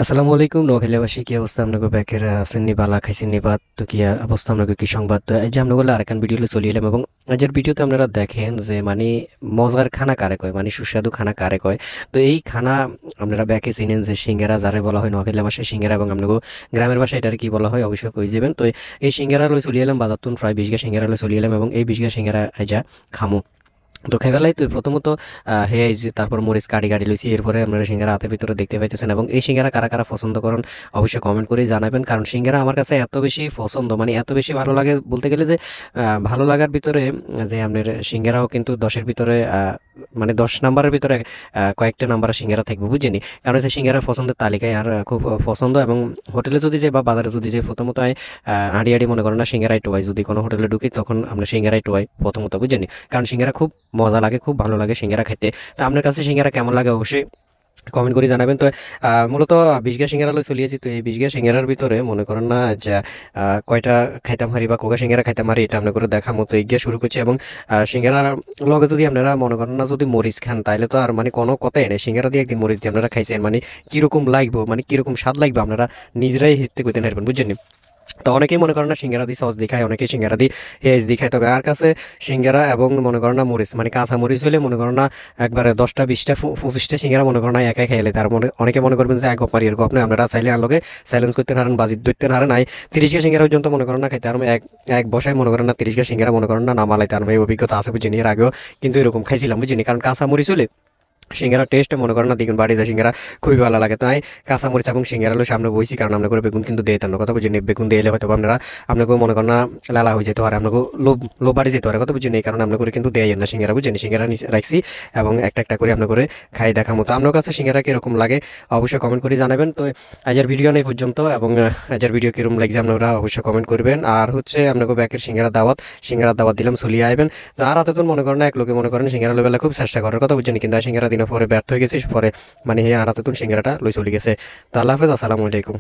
আসসালামু আলাইকুম নোয়াখালীবাসী কি অবস্থা আপনাকে ব্যাকের আসেননি বালা খাইছেননি বাদ তো কি অবস্থা আপনাকে কি সংবাদ তো এই যে আপনাগুলো আরেকখান ভিডিওতে চলে এলাম এবং আজকের ভিডিওতে আপনারা দেখেন যে মানে মজার খানা কারে কয় মানে সুস্বাদু খানা কারে কয়। তো এই খানা আপনারা ব্যাকে চিনেন যে সিঙ্গারা যারে বলা হয় নোয়াখালী ভাষায় সিঙ্গারা এবং আপনাকে গ্রামের ভাষায় এটার কি বলা হয় অবশ্যই কই যাবেন। তো এই সিঙ্গারা লই চলে এলাম বাজারতুন প্রায় 20 গা সিঙ্গারা লই চলে এলাম এবং এই 20 গা সিঙ্গারা যা খামু। তো খাইবেলাই তো প্রথমত হে এই যে তারপর মরিচ কাটি কাটি লইছি এরপরে আপনারা সিঙ্গারা হাতের ভিতরে দেখতে পাইতেছেন এবং এই সিঙ্গারা কারা কারা পছন্দ করেন অবশ্যই কমেন্ট করে জানাবেন, কারণ সিঙ্গারা আমার কাছে এত বেশি পছন্দ মানে এত বেশি ভালো লাগে বলতে গেলে যে ভালো লাগার ভিতরে যে আপনার সিঙ্গারাও কিন্তু 10-এর ভিতরে মানে 10 নাম্বারের ভিতরে কয়েকটা নাম্বারের সিঙ্গারা থাকবে বুঝিনি, কারণ হচ্ছে সিঙ্গারা পছন্দের তালিকায় আর খুব পছন্দ। এবং হোটেলে যদি যে বা বাজারে যদি যে প্রথমত আড়ি আড়ি মনে করেন না সিঙ্গারাই টোয়াই, যদি কোনো হোটেলে ঢুকি তখন আমরা সিঙ্গারাই টোয়াই প্রথমত বুঝিনি, কারণ সিঙ্গারা খুব মজা লাগে খুব ভালো লাগে সিঙ্গারা খাইতে। তো আপনার কাছে সিঙ্গারা কেমন লাগে অবশ্যই কমেন্ট করে জানাবেন। তো মূলত 20 গা সিঙ্গারা লই চলিয়েছি। তো এই 20 গা সিঙ্গারার ভিতরে মনে করেন না যে কয়টা খাইতাম হারি বা কোকা সিঙ্গারা খাইতাম হারি এটা আপনার করে দেখা মতো এগিয়ে শুরু করছি। এবং সিঙ্গারার লগে যদি আপনারা মনে করেন না যদি মরিচ খান তাহলে তো আর মানে কোনো কথাই নেই, সিঙ্গারা দিয়ে একদিন মরিচ দিয়ে আপনারা খাইছেন মানে কীরকম লাগবে মানে কীরকম স্বাদ লাগবে আপনারা নিজেরাই হিতে করতে পারবেন বুঝছেন। তো অনেকেই মনে করেন না সিঙ্গারা দিয়ে সস দিয়ে খায়, অনেকেই সিঙ্গারা দিয়ে পেঁয়াজ দিয়ে খায়, তবে আর কাছে সিঙ্গারা এবং মনে করেন না মরিচ মানে কাঁচা মরিচ হলে মনে করেন না একবারে 10টা 20টা 25টা সিঙ্গারা মনে করেন না একাই খাইলে তার মনে অনেকে মনে করবেন যে এক গপ মারি এরকম আপনারা চাইলে আনলোকে চ্যালেঞ্জ করতে পারেন বাজিত ধরতে পারেন নাই 30 গা সিঙ্গারা পর্যন্ত মনে করেন না খাইতে আর এক বসায় মনে করেন না 30 গা সিঙ্গারা মনে করেন না নামালাইতে আর এই অভিজ্ঞতা আছে বুঝিনি, এর আগেও কিন্তু এরকম খাইছিলাম বুঝিনি, কারণ কাঁচা মরিচ হলে সিঙ্গারা টেস্ট মনে করেন না দেখুন বাড়ি যায় সিঙ্গারা খুবই ভালো লাগে। তাই কাঁচামরিচ এবং সিঙ্গারা হলো সামনে বইছি, কারণ আপনার করে বেগুন কিন্তু দিয়ে তেন কথা বুঝিনি, বেগুন দিয়ে এলে হয়তো আপনারা আপনাকে মনে করেন না লালা হয়ে যেতে পারে আপনাকে লোভ বাড়ি যেতে পারে কথা বুঝিনি, এই কারণে আপনার করে কিন্তু দেয় না সিঙ্গারা বুঝিনি। সিঙ্গারা রাখছি এবং একটা একটা করে আপনার করে খাই দেখা মতো। আপনার কাছে সিঙ্গারা কীরকম লাগে অবশ্যই কমেন্ট করে জানাবেন। তো আজকের ভিডিও নেই পর্যন্ত এবং আজকের ভিডিও কীরকম লাগছে আপনারা অবশ্যই কমেন্ট করবেন। আর হচ্ছে আপনাকে ব্যাকের সিঙ্গারা দাওয়াত দিলাম চলিয়ে আসবেন। তো আর হাতে তো মনে করেন না এক লোকে মনে করেন সিঙ্গারা লেবেলা খুব চেষ্টা করার কথা বুঝিনি, কিন্তু সিঙ্গারা দিনের পরে ব্যর্থ হয়ে গেছি পরে মানে আর হাতে সিঙ্গারাটা লই চলে গেছে। তো আল্লাহ হাফেজ, আসসালামু আলাইকুম।